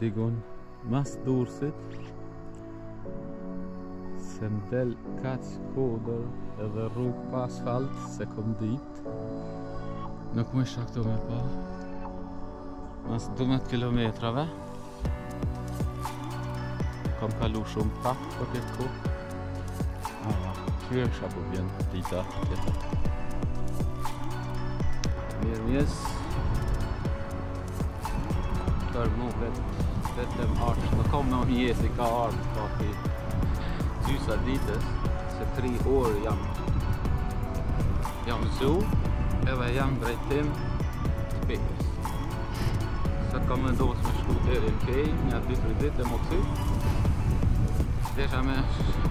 Digon mas Durrësit se m'del kaq kodër edhe rrugë pa asfalt se kom dit nuk më isha këtu me pa mas 12 kilometrave kom kalu shumë pak për këtë kohë qyre kësha po vjen dita tjetër mirë mjes për mu vetëm arsh, në kom në mjes i ka ardhë kafi gjysa ditës, se 3 orë jam zu, edhe jam drejtim të Pekës. Se kam vendosur me shku deri në Kej, një 2-3 ditë më këthy. Desha me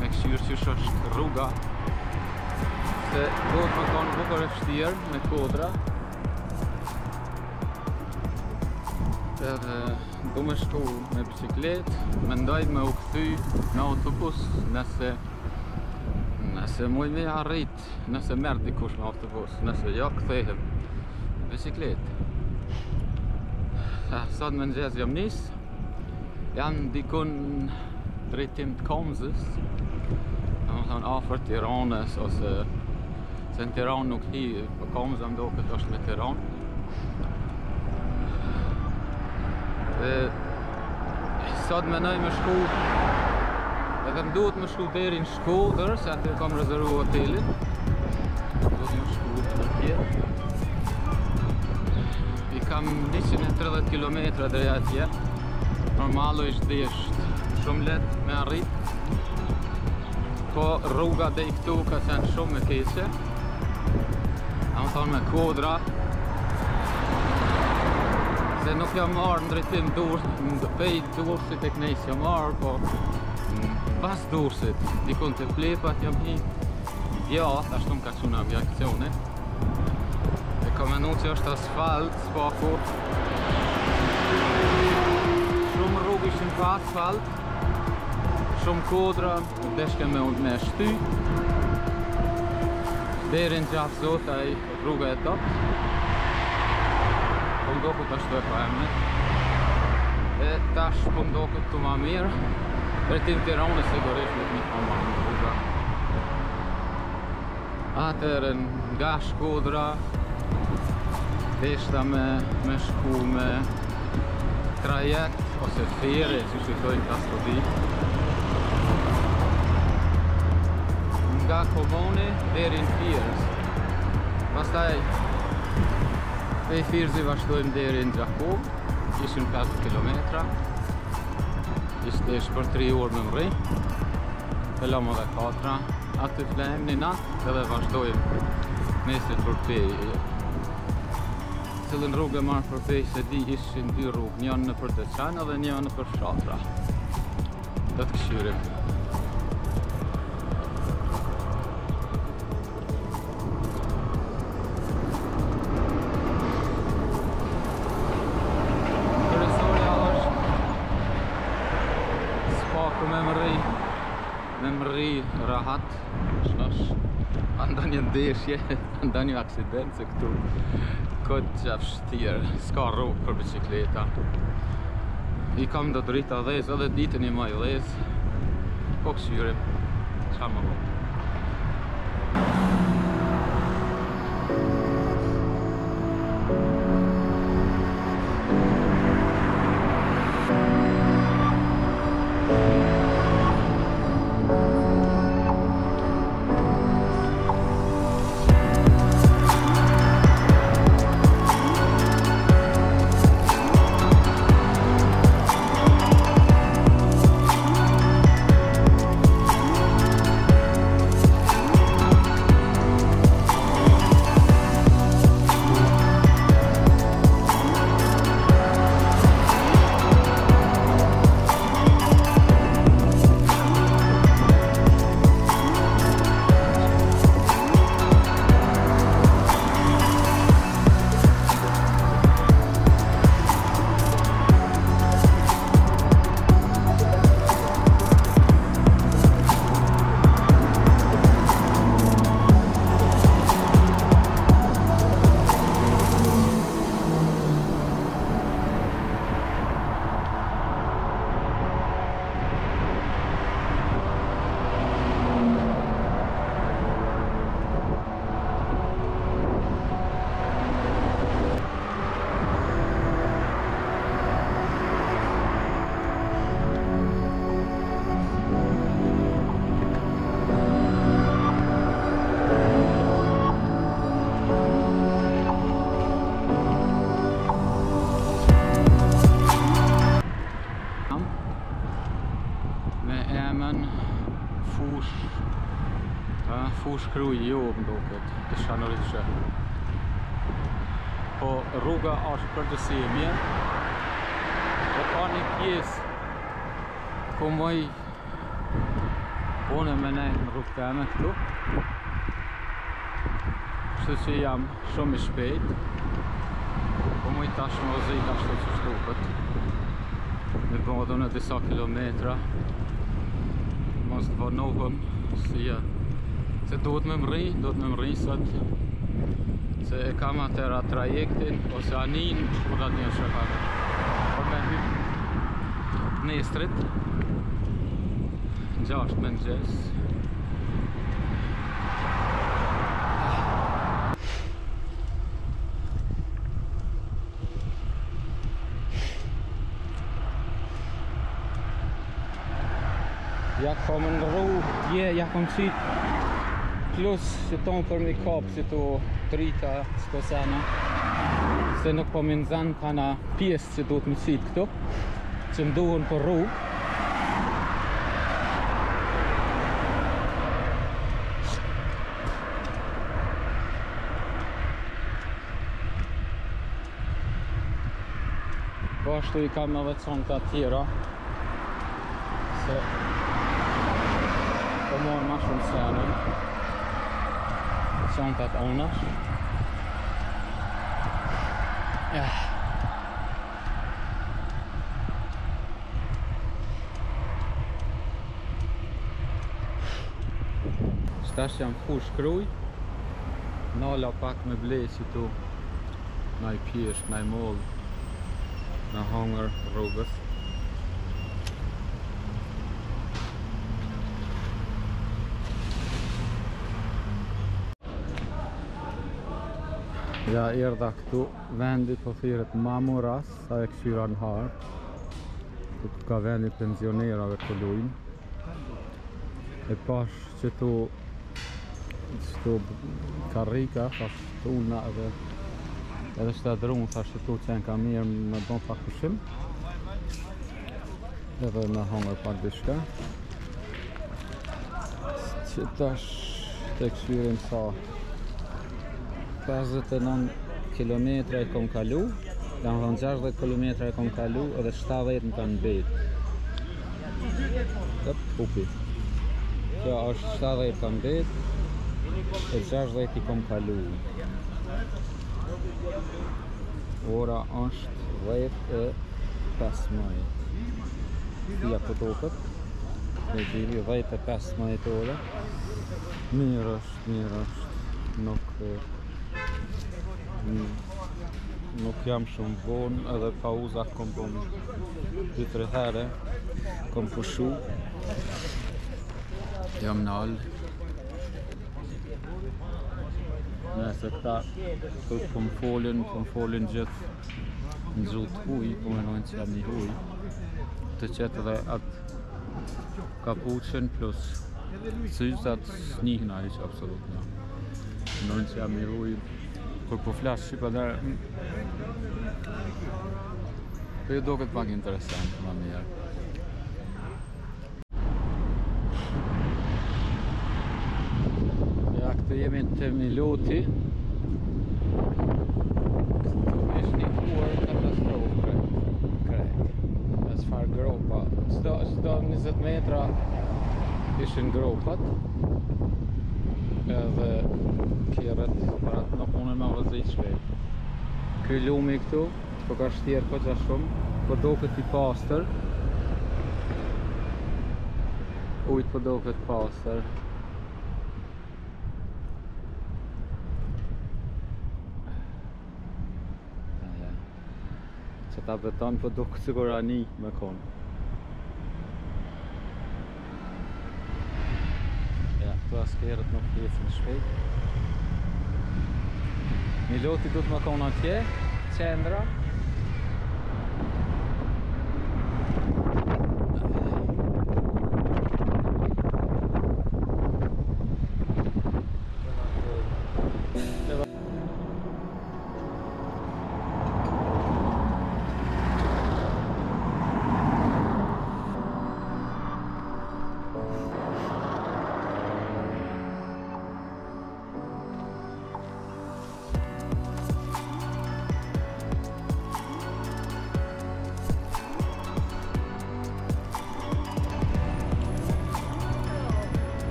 këshyrë qysh është rruga, se do të më konë bukër e vështirë me kodra. Edhe du me shku me biciklet, mendoj me u këthy në autobus nëse muj me arrit, nëse merr dikush në autobus, nëse jo kthehem me biciklet. Sot më mëngjes jam nis, janë dikun drejtim të Komzës, domethënë afër Tiranës ose se në Tiranë nuk hi, po Komza më duket është me Tiranë. Sot menoj me shku edhe më duhet me shku deri në Shkodër se aty kam rezervu hotelin duhet me shku në tjetë i kam 130 km deri atje normalisht është shumë let me arrit po rruga dhe i këtu ka qenë shumë me keqe a më thonë me kodra se nuk jam marrë në drejtim Durrësit e Knejs jam marrë, po pas Durrësit, dikun të Plepat jam hi djath, ashtu më ka quna aviacione. E ka menu që është asfalt, spaku. Shumë rrugë ishin pa asfalt, shumë kodra, deshke me shty. Deri në gjafë zot, rruga e top. Po m'dokët ashtu e pa emnet e tash po m'dokët të ma mirë drejtim Tiranës sigurisht nuk një pa ma në rruga atëherë nga Shkodra deshta me shku me trajekt ose fere që shikojnë Kastodi nga Komoni deri në Firës pastaj Pej Firëzi vazhdojmë deri në Gjakob, ishin 5 kilometra, ishte për 3 orë me mri, pelom edhe 4, aty flejmë një natë edhe vazhdojmë mesit për Pej. Cilën rrugë e marrë për Pej se di ishin 2 rrugë, njën në për Deçan edhe njën në për Fshatra. Do të këshyrim. Me mri rahat, anda një ndeshje, anda një aksident se këtu këtë që vështirë, s'ka rrugë për bicikleta. I kam do të rrita dhez, edhe ditën i maj dhez, po këshyrim, qa më bo. fush kruj jo më duket, të Shanorishe. Po rruga është përgjithësi e mirë. E ka një pjesë ku moj unë me nejtë në rrugë teme këtu. Kështu që jam shumë i shpejt. Po moj tash më ozit ashtu që shtukët. Me bëndë në disa kilometra. Mos të vënohëm si se duhet me mri sot. Se e kam atëra trajektin ose anin për atë një shëkare. Por me hyp Nestrit 6 mëngjes. Ja kom në rrugë, ja kom qitë plus që tonë për mi kapë si të drita s'kosena. Se nuk po më nëzanë kana pjesë që duhet mi qitë këtu, që më duhen për rrugë. Po ashtu i kam edhe conta tjera, se po morë ma shumë senën, contat onash. Shtash jam fush kruj, nala pak me blesi tu, naj pjesh, naj moll, në hangër rrugës. Ja erdha këtu, vendi po thirret Mamuras, sa e këshyra në harë. Këtu ka vendi pensionerave të lujnë. E pash që tu karrika, thash të ulna edhe shtadrunë, thash që tu qenë ka mirë me bon pak pushim. Edhe me hangër pak dishka. Që tash të këshyrim sa 59 km e kom kalu, kam thonë 60 km e kom kalu edhe 70 më kanë betë. Këp, pupi. Kjo është 70 kanë betë e 60 i kom kalu. Ora është 10:15. Fia po tokët. Me gjiri 10:15 ora. Mirë është. Nuk jam shumë vonë, edhe pauza kom bon 2-3 herë, kom pushu, jam nalë. Nëse këta po më folin gjithë në gjutë huj, po menojnë që jam një huj, të qetë dhe atë kapuqen plus syzat snihna iq absolut në. Menojnë që jam një huj. Kur po flash shqipa dhe po ju do këtë pak interesant ma mirë. Ja, këtë jemi të Miloti. Këtu ishë një huar katastrofë krejt. E çfarë gropa. Çdo 20 metra ishin gropat. Edhe kjerët për atë nuk mune me vëzit shpejt. Ky lumi këtu, po ka shtjerë po qa shumë, po do këtë i pastër. Ujtë po do këtë pastër. Që ta beton po do këtë sigur ani me konë. Këtu askerët nuk pjesën shpejt. Miloti du të më konë atje, qendra.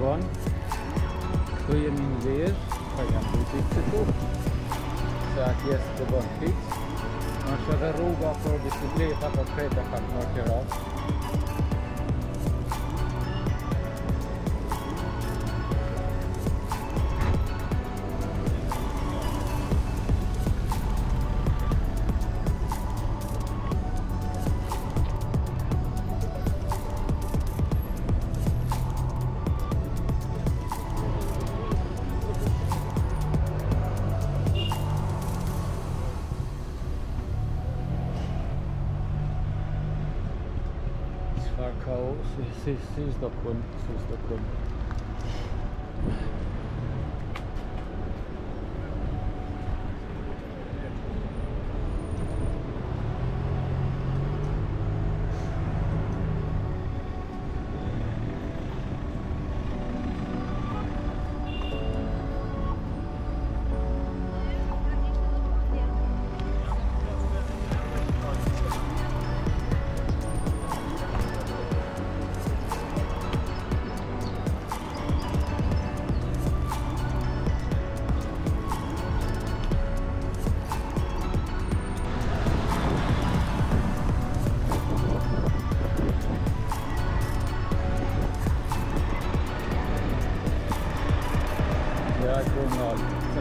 vonë. Këtu jemi në Lezhë, ka jam butik këtu, se atje s'të bën fix. Është edhe rruga për bicikleta, për kreta kanë në Tiranë. Si s'do kun.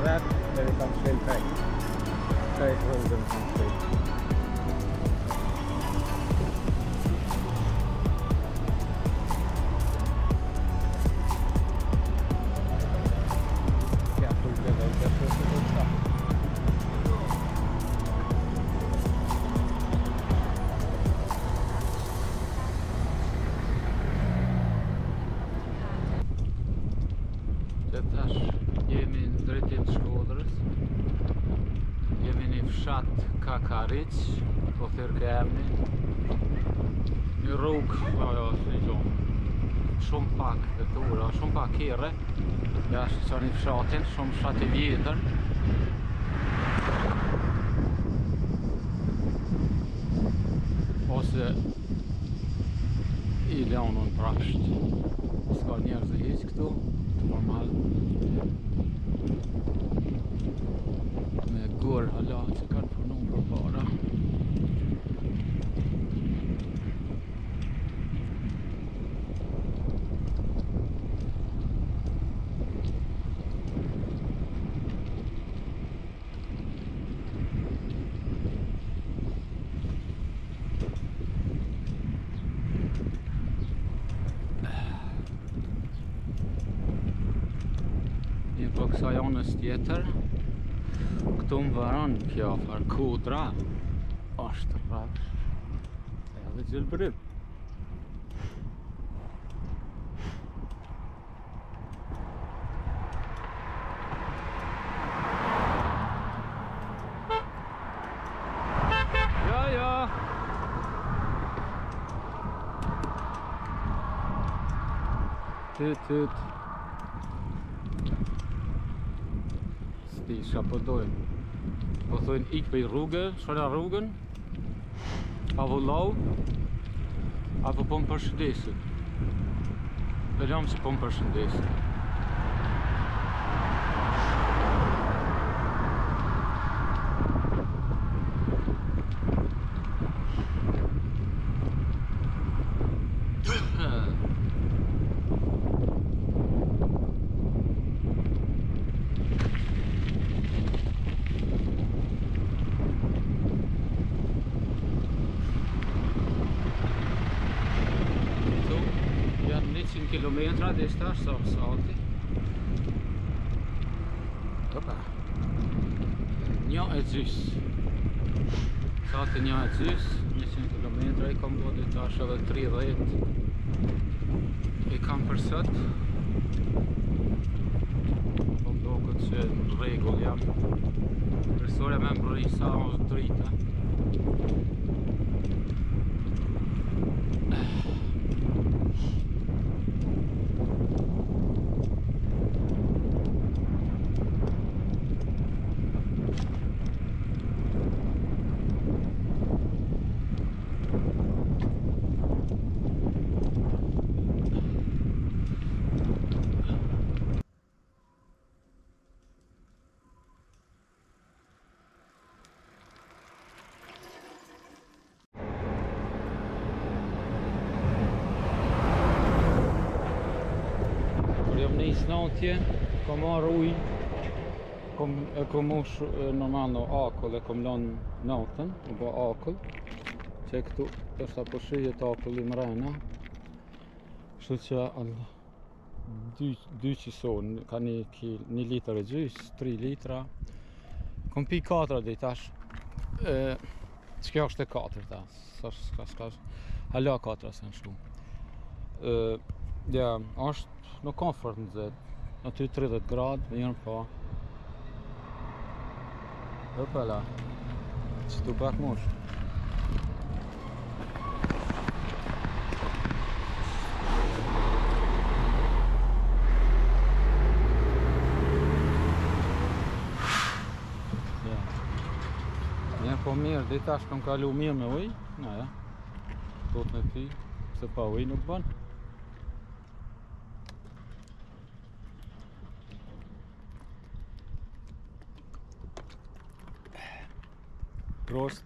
Rätt när vi kan skilja roden kan skilja. Jemi në drejtim të Shkodrës. Jemi një fshat Kakariq, po thirë ke emni. Një rrugë, shumë pak vetura, shumë pak hire. Jashtë që një fshatin, shumë fshat I vjetër. Ose I Leonun prasht. Ska njerëz e hiq këtu, normal. Me gurë hala që kanë punu për para. Po kësa janës tjetër, këtu më varon kjo Kudra, është rrash, edhe gjelbërim. Ja. Tut. Isha po dojnë. Po thojnë ik për rrugë, shona rrugën, apo lau, apo po më përshëndesin. Velam që po më përshëndesin. Kilometra dhe shta sati. Opa. 1,5. Sati 1,5, 100 kilometra I kam bodi tash edhe 30. I kam për sot. Po më doket që në rregull jam. Përsoria me më rri sa o drita. natje, kom marrë ujë, e kom ush normal në akull, e kom lanë natën, u bë akull, që këtu është apo shijet akulli mrena, kështu që 2 qison, ka 1 litër e gjys, 3 litra, kom pi 4 dhe i tash, që kjo është e 4 ta, s'ka hala 4 se në shumë. Ja, është në komfort në zetë, aty 30 gradë, mirë po. Hopala, që tu pak mosh. Mirë po mirë, dhe tash kom kalu mirë me ujë, ja, tot me pi, se pa ujë nuk bën. Prost.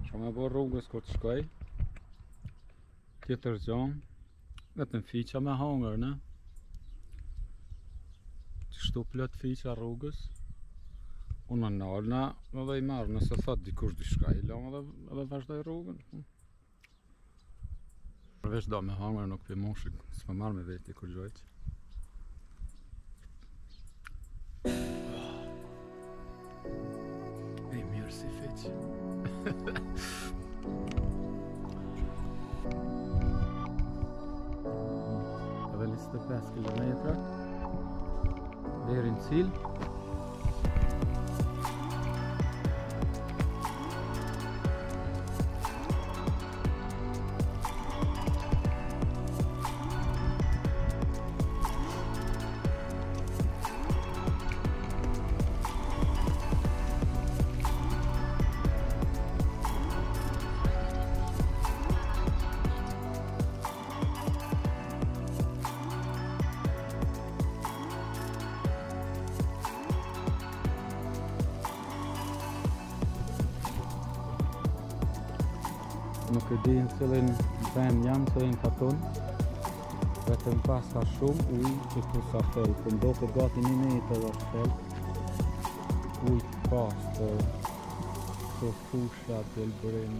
Që me bo rrugës kur të shkoj, tjetër gjonë, vetëm fiqa me hangër, ne? Qështu plot fiqa rrugës, unë në nalna edhe i marrë, nëse thot dikush di shka i lanë edhe vazhdoj rrugën. Përveç do me hangër nuk për moshik, s'me marrë me veti kur gjojq. E mirë si fiq. Edhe 25 kilometra deri në cilë. Nuk e di në cilin ben jam, cilin katon, vetëm pas ka shumë ujë që ku sa fel, të ndoket gati 1 metër është fel, ujë të pastër, të fusha, të elbërim,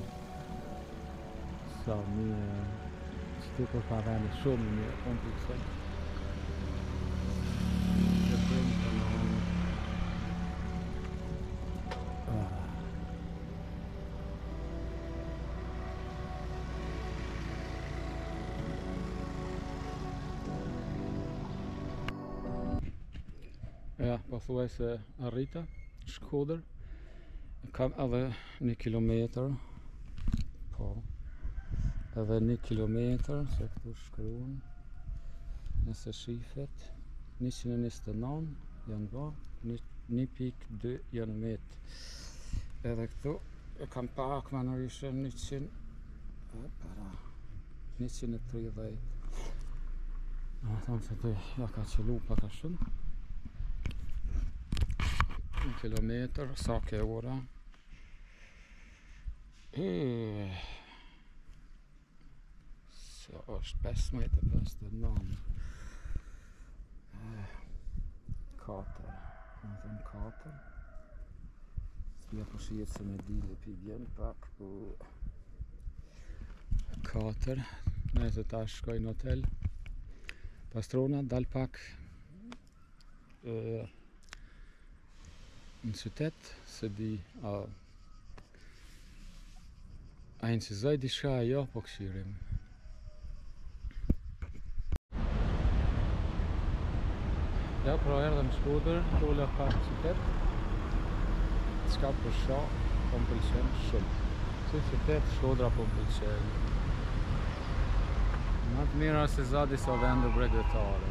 sa mirë, që të kur ka veni shumë mirë, unë të kësaj. Ja, pathuaj se arrita, Shkodër, kam edhe 1 kilometër, po, edhe 1 kilometër, se këtu shkruan, nëse shifet, 129 janë ba, 1.2 janë metë, edhe këtu, e kam pak ma nërishë 130, thamë se të ja ka qëllu paka shumë, 1 kilometër, sa ke ora? Sa është 15:59. 4. Në thëmë 4. S'pja po shijet se me dili pi vjen pak, po 4. Nëse ta shkoj në hotel. Pastrona, dal pak në qytet, se di a incizoj diçka jo, po këshirim. Ja, pra erdhem në Shkodër, rola pak qytet, qka për sha, po më pëlqen shumë. Si qytet, Shkodra po më pëlqen. Më të mira se za disa vende bregdetare.